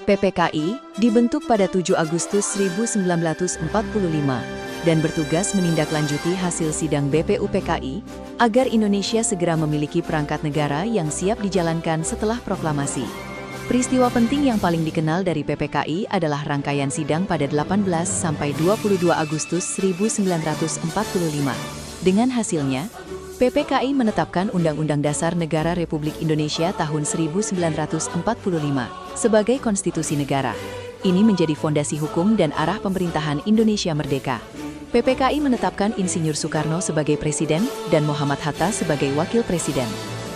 PPKI dibentuk pada 7 Agustus 1945 dan bertugas menindaklanjuti hasil sidang BPUPKI agar Indonesia segera memiliki perangkat negara yang siap dijalankan setelah proklamasi. Peristiwa penting yang paling dikenal dari PPKI adalah rangkaian sidang pada 18 sampai 22 Agustus 1945. Dengan hasilnya, PPKI menetapkan Undang-Undang Dasar Negara Republik Indonesia tahun 1945 sebagai konstitusi negara. Ini menjadi fondasi hukum dan arah pemerintahan Indonesia merdeka. PPKI menetapkan Insinyur Soekarno sebagai presiden dan Muhammad Hatta sebagai wakil presiden.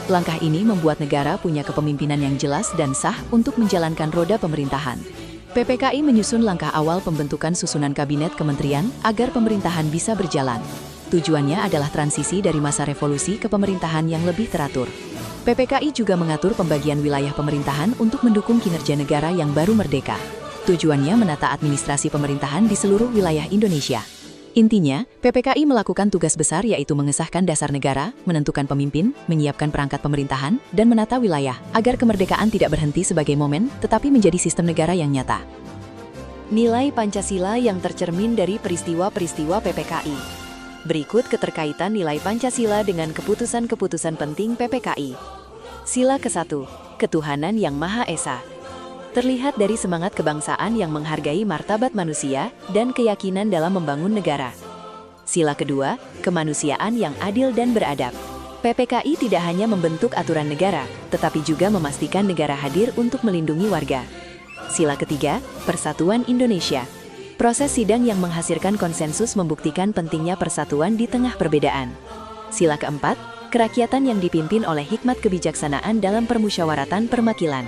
Langkah ini membuat negara punya kepemimpinan yang jelas dan sah untuk menjalankan roda pemerintahan. PPKI menyusun langkah awal pembentukan susunan kabinet kementerian agar pemerintahan bisa berjalan. Tujuannya adalah transisi dari masa revolusi ke pemerintahan yang lebih teratur. PPKI juga mengatur pembagian wilayah pemerintahan untuk mendukung kinerja negara yang baru merdeka. Tujuannya menata administrasi pemerintahan di seluruh wilayah Indonesia. Intinya, PPKI melakukan tugas besar yaitu mengesahkan dasar negara, menentukan pemimpin, menyiapkan perangkat pemerintahan, dan menata wilayah, agar kemerdekaan tidak berhenti sebagai momen, tetapi menjadi sistem negara yang nyata. Nilai Pancasila yang tercermin dari peristiwa-peristiwa PPKI. Berikut keterkaitan nilai Pancasila dengan keputusan-keputusan penting PPKI. Sila ke-1, Ketuhanan yang Maha Esa. Terlihat dari semangat kebangsaan yang menghargai martabat manusia dan keyakinan dalam membangun negara. Sila kedua, Kemanusiaan yang adil dan beradab. PPKI tidak hanya membentuk aturan negara, tetapi juga memastikan negara hadir untuk melindungi warga. Sila ketiga, Persatuan Indonesia. Proses sidang yang menghasilkan konsensus membuktikan pentingnya persatuan di tengah perbedaan. Sila keempat, Kerakyatan yang dipimpin oleh hikmat kebijaksanaan dalam permusyawaratan permakilan.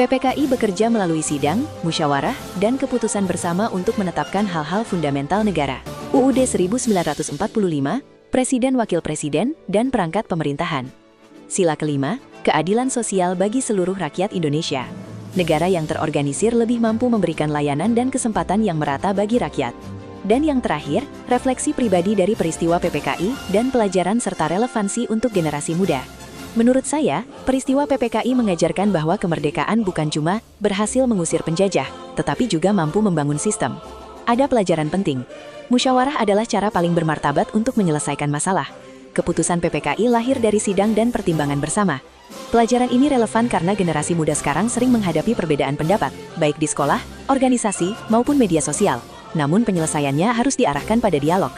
PPKI bekerja melalui sidang, musyawarah, dan keputusan bersama untuk menetapkan hal-hal fundamental negara. UUD 1945, Presiden Wakil Presiden, dan perangkat pemerintahan. Sila kelima, Keadilan sosial bagi seluruh rakyat Indonesia. Negara yang terorganisir lebih mampu memberikan layanan dan kesempatan yang merata bagi rakyat. Dan yang terakhir, refleksi pribadi dari peristiwa PPKI dan pelajaran serta relevansi untuk generasi muda. Menurut saya, peristiwa PPKI mengajarkan bahwa kemerdekaan bukan cuma berhasil mengusir penjajah, tetapi juga mampu membangun sistem. Ada pelajaran penting. Musyawarah adalah cara paling bermartabat untuk menyelesaikan masalah. Keputusan PPKI lahir dari sidang dan pertimbangan bersama. Pelajaran ini relevan karena generasi muda sekarang sering menghadapi perbedaan pendapat, baik di sekolah, organisasi, maupun media sosial. Namun penyelesaiannya harus diarahkan pada dialog.